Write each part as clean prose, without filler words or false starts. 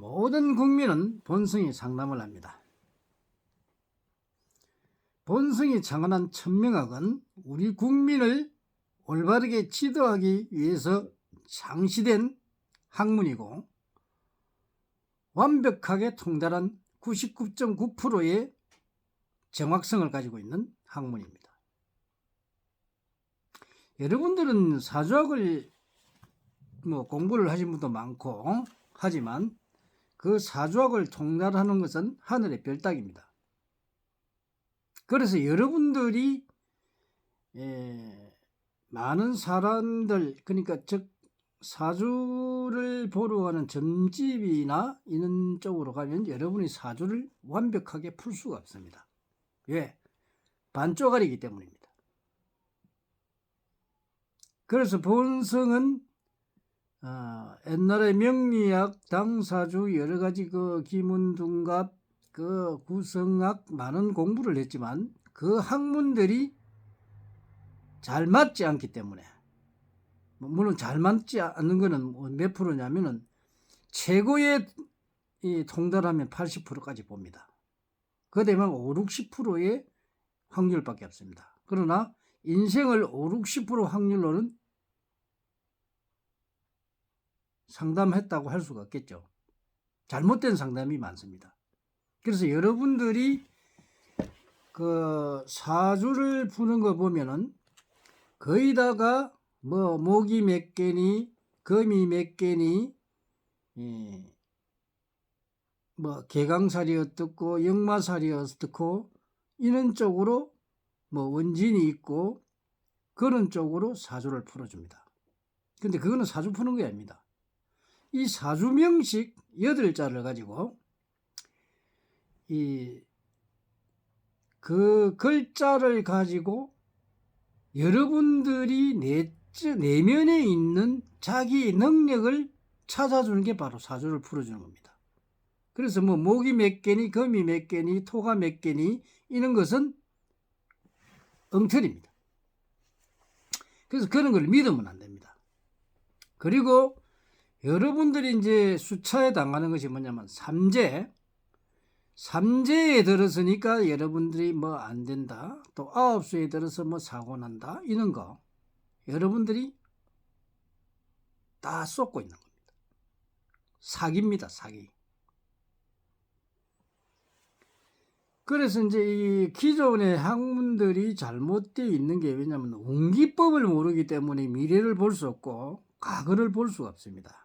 모든 국민은 본성이 상담을 합니다. 본성이 창안한 천명학은 우리 국민을 올바르게 지도하기 위해서 창시된 학문이고 완벽하게 통달한 99.9%의 정확성을 가지고 있는 학문입니다. 여러분들은 사주학을 공부를 하신 분도 많고 하지만 그 사주학을 통달하는 것은 하늘의 별따기입니다. 그래서 여러분들이 많은 사람들, 그러니까 즉 사주를 보러 가는 점집이나 이런 쪽으로 가면 여러분이 사주를 완벽하게 풀 수가 없습니다. 왜? 반쪽알이기 때문입니다. 그래서 본성은 옛날에 명리학, 당사주, 여러가지 기문둔갑, 구성학 많은 공부를 했지만 그 학문들이 잘 맞지 않기 때문에, 물론 잘 맞지 않는 거는 몇 프로냐면은 최고의 통달하면 80%까지 봅니다. 그 되면 5, 60%의 확률밖에 없습니다. 그러나 인생을 5, 60% 확률로는 상담했다고 할 수가 없겠죠. 잘못된 상담이 많습니다. 그래서 여러분들이 사주를 푸는 거 보면은 거의 다가 목이 몇 개니, 금이 몇 개니, 개강살이 어떻고, 역마살이 어떻고, 이런 쪽으로 원진이 있고, 그런 쪽으로 사주를 풀어줍니다. 근데 그거는 사주 푸는 게 아닙니다. 이 사주명식 8자를 가지고 그 글자를 가지고 여러분들이 내면에 있는 자기 능력을 찾아주는 게 바로 사주를 풀어주는 겁니다. 그래서 목이 몇 개니, 금이 몇 개니, 토가 몇 개니, 이런 것은 엉터리입니다. 그래서 그런 걸 믿으면 안 됩니다. 그리고 여러분들이 이제 수차에 당하는 것이 뭐냐면 삼재에 들었으니까 여러분들이 안 된다, 또 9수에 들어서 사고 난다, 이런 거 여러분들이 다 쏟고 있는 겁니다. 사기입니다, 사기. 그래서 이제 이 기존의 학문들이 잘못되어 있는 게 왜냐하면 운기법을 모르기 때문에 미래를 볼 수 없고 과거를 볼 수가 없습니다.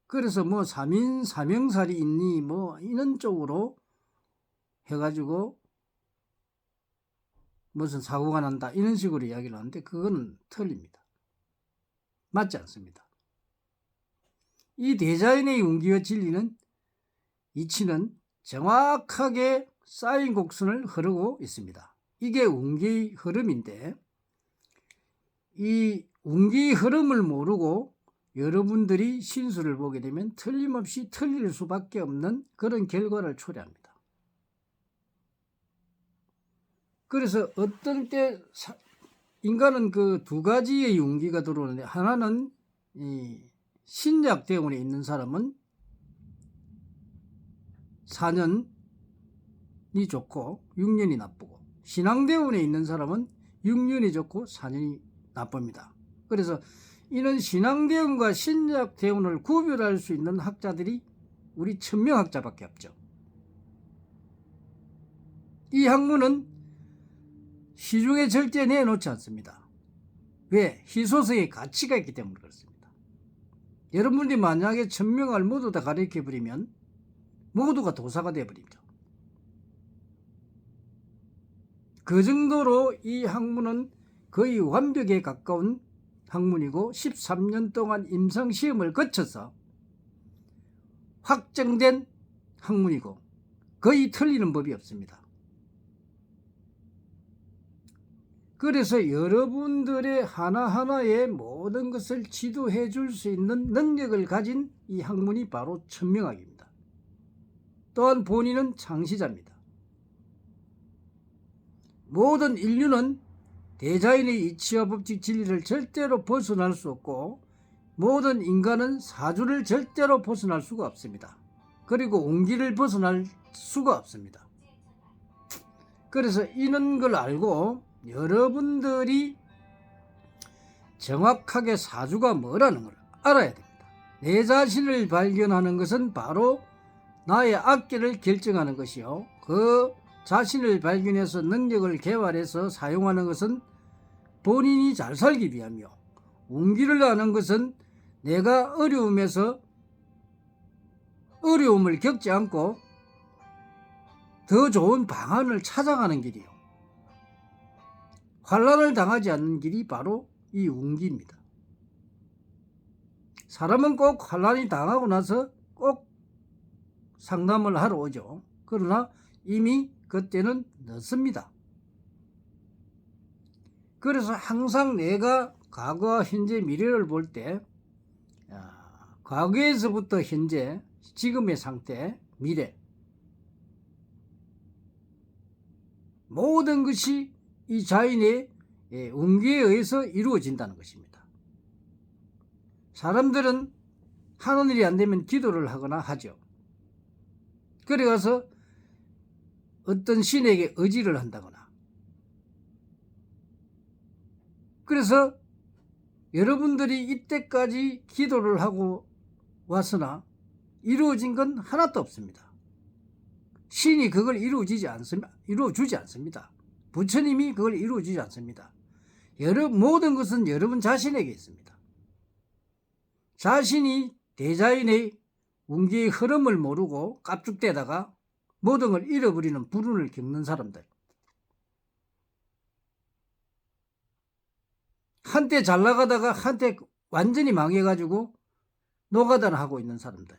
그래서 삼인 사명살이 있니 이런 쪽으로 해가지고 무슨 사고가 난다 이런 식으로 이야기를 하는데 그거는 틀립니다. 맞지 않습니다. 이 대자연의 운기와 진리는 이치는 정확하게 쌓인 곡선을 흐르고 있습니다. 이게 운기의 흐름인데 이 운기의 흐름을 모르고 여러분들이 신수를 보게 되면 틀림없이 틀릴 수밖에 없는 그런 결과를 초래합니다. 그래서 어떤 때 인간은 그 두 가지의 운기가 들어오는데 하나는 이 신약대운에 있는 사람은 4년이 좋고 6년이 나쁘고 신앙대운에 있는 사람은 6년이 좋고 4년이 나쁩니다. 그래서 이런 신앙대운과 신약대운을 구별할 수 있는 학자들이 우리 천명학자밖에 없죠. 이 학문은 시중에 절대 내놓지 않습니다. 왜? 희소성의 가치가 있기 때문에 그렇습니다. 여러분들이 만약에 천명학을 모두 다 가르쳐버리면 모두가 도사가 되어버립니다. 그 정도로 이 학문은 거의 완벽에 가까운 학문이고 13년 동안 임상시험을 거쳐서 확정된 학문이고 거의 틀리는 법이 없습니다. 그래서 여러분들의 하나하나의 모든 것을 지도해 줄 수 있는 능력을 가진 이 학문이 바로 천명학입니다. 또한 본인은 창시자입니다. 모든 인류는 대자연의 이치와 법칙 진리를 절대로 벗어날 수 없고 모든 인간은 사주를 절대로 벗어날 수가 없습니다. 그리고 온기를 벗어날 수가 없습니다. 그래서 이런 걸 알고 여러분들이 정확하게 사주가 뭐라는 걸 알아야 됩니다. 내 자신을 발견하는 것은 바로 나의 악기를 결정하는 것이요, 그 자신을 발견해서 능력을 개발해서 사용하는 것은 본인이 잘 살기 위함이요, 운기를 아는 것은 내가 어려움에서 어려움을 겪지 않고 더 좋은 방안을 찾아가는 길이요, 환난을 당하지 않는 길이 바로 이 운기입니다. 사람은 꼭 환난이 당하고 나서 꼭 상담을 하러 오죠. 그러나 이미 그때는 늦습니다. 그래서 항상 내가 과거와 현재, 미래를 볼 때 과거에서부터 현재, 지금의 상태, 미래, 모든 것이 이 자인의 운기에 의해서 이루어진다는 것입니다. 사람들은 하는 일이 안 되면 기도를 하거나 하죠. 그래가서 어떤 신에게 의지를 한다거나. 그래서 여러분들이 이때까지 기도를 하고 왔으나 이루어진 건 하나도 없습니다. 신이 그걸 이루어주지 않습니다. 부처님이 그걸 이루어주지 않습니다. 모든 것은 여러분 자신에게 있습니다. 자신이 대자인의 운기의 흐름을 모르고 깝죽대다가 모든 걸 잃어버리는 불운을 겪는 사람들, 한때 잘 나가다가 한때 완전히 망해가지고 노가다를 하고 있는 사람들,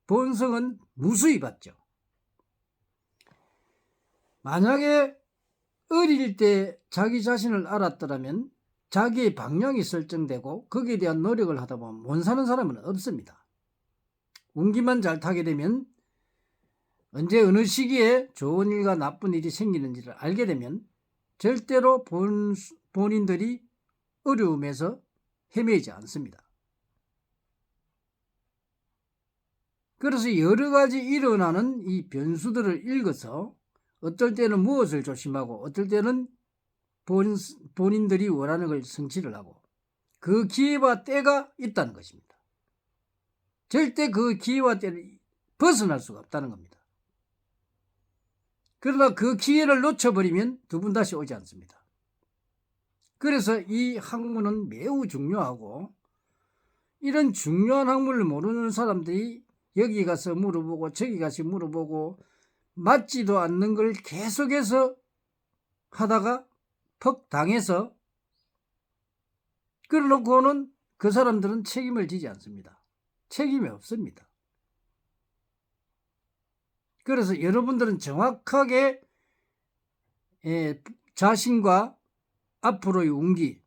본성은 무수히 받죠. 만약에 어릴 때 자기 자신을 알았더라면 자기의 방향이 설정되고 거기에 대한 노력을 하다 보면 못 사는 사람은 없습니다. 운기만 잘 타게 되면 언제 어느 시기에 좋은 일과 나쁜 일이 생기는지를 알게 되면 절대로 본인들이 어려움에서 헤매지 않습니다. 그래서 여러 가지 일어나는 이 변수들을 읽어서 어떨 때는 무엇을 조심하고 어떨 때는 본인들이 원하는 걸 성취를 하고 그 기회와 때가 있다는 것입니다. 절대 그 기회와 때를 벗어날 수가 없다는 겁니다. 그러나 그 기회를 놓쳐버리면 두 번 다시 오지 않습니다. 그래서 이 학문은 매우 중요하고, 이런 중요한 학문을 모르는 사람들이 여기 가서 물어보고 저기 가서 물어보고 맞지도 않는 걸 계속해서 하다가 퍽 당해서 그러놓고는 그 사람들은 책임을 지지 않습니다. 책임이 없습니다. 그래서 여러분들은 정확하게 자신과 앞으로의 운기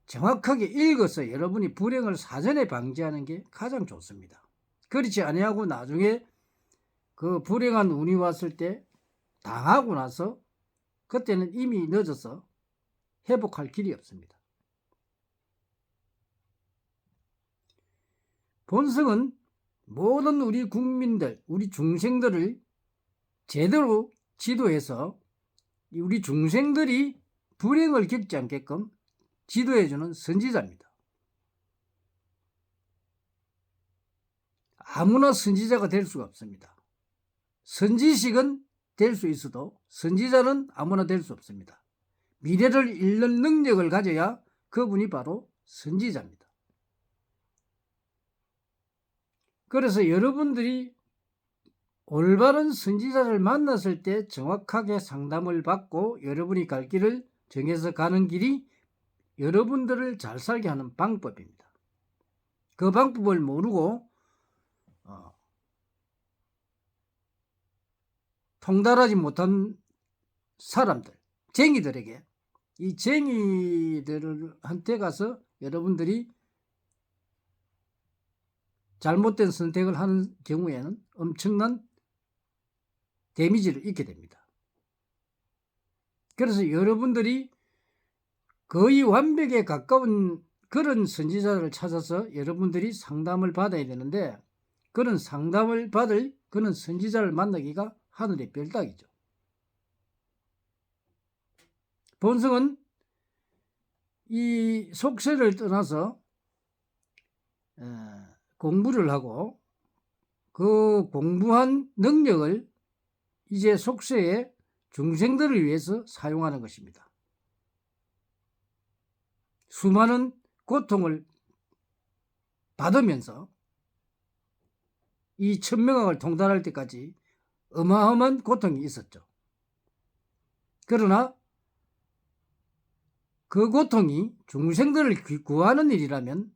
정확하게 읽어서 여러분이 불행을 사전에 방지하는 게 가장 좋습니다. 그렇지 아니하고 나중에 그 불행한 운이 왔을 때 당하고 나서 그때는 이미 늦어서 회복할 길이 없습니다. 본성은 모든 우리 국민들, 우리 중생들을 제대로 지도해서 우리 중생들이 불행을 겪지 않게끔 지도해주는 선지자입니다. 아무나 선지자가 될 수가 없습니다. 선지식은 될 수 있어도 선지자는 아무나 될 수 없습니다. 미래를 읽는 능력을 가져야 그분이 바로 선지자입니다. 그래서 여러분들이 올바른 선지자를 만났을 때 정확하게 상담을 받고 여러분이 갈 길을 정해서 가는 길이 여러분들을 잘 살게 하는 방법입니다. 그 방법을 모르고 통달하지 못한 사람들, 쟁이들에게, 이 쟁이들한테 가서 여러분들이 잘못된 선택을 하는 경우에는 엄청난 데미지를 입게 됩니다. 그래서 여러분들이 거의 완벽에 가까운 그런 선지자를 찾아서 여러분들이 상담을 받아야 되는데, 그런 상담을 받을 그런 선지자를 만나기가 하늘의 별따기죠. 본성은 이 속세를 떠나서 공부를 하고 그 공부한 능력을 이제 속세의 중생들을 위해서 사용하는 것입니다. 수많은 고통을 받으면서 이 천명학을 통달할 때까지 어마어마한 고통이 있었죠. 그러나 그 고통이 중생들을 구하는 일이라면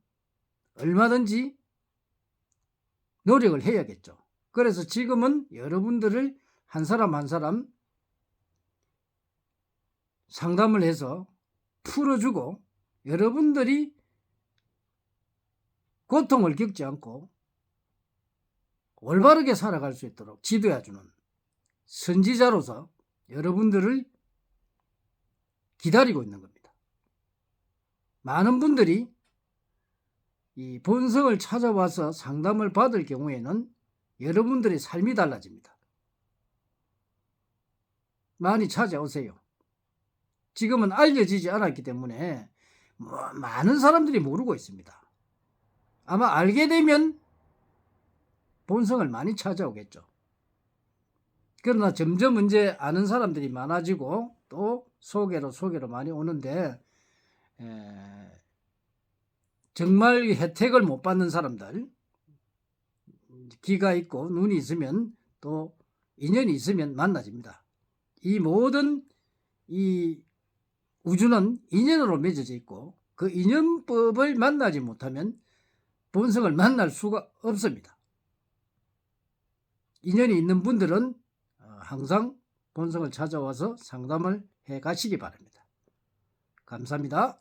얼마든지 노력을 해야겠죠. 그래서 지금은 여러분들을 한 사람 한 사람 상담을 해서 풀어주고 여러분들이 고통을 겪지 않고 올바르게 살아갈 수 있도록 지도해주는 선지자로서 여러분들을 기다리고 있는 겁니다. 많은 분들이 이 본성을 찾아와서 상담을 받을 경우에는 여러분들의 삶이 달라집니다. 많이 찾아오세요. 지금은 알려지지 않았기 때문에 많은 사람들이 모르고 있습니다. 아마 알게 되면 본성을 많이 찾아오겠죠. 그러나 점점 이제 아는 사람들이 많아지고 또 소개로 많이 오는데 정말 혜택을 못 받는 사람들, 귀가 있고 눈이 있으면 또 인연이 있으면 만나집니다. 이 모든 이 우주는 인연으로 맺어져 있고 그 인연법을 만나지 못하면 본성을 만날 수가 없습니다. 인연이 있는 분들은 항상 본성을 찾아와서 상담을 해 가시기 바랍니다. 감사합니다.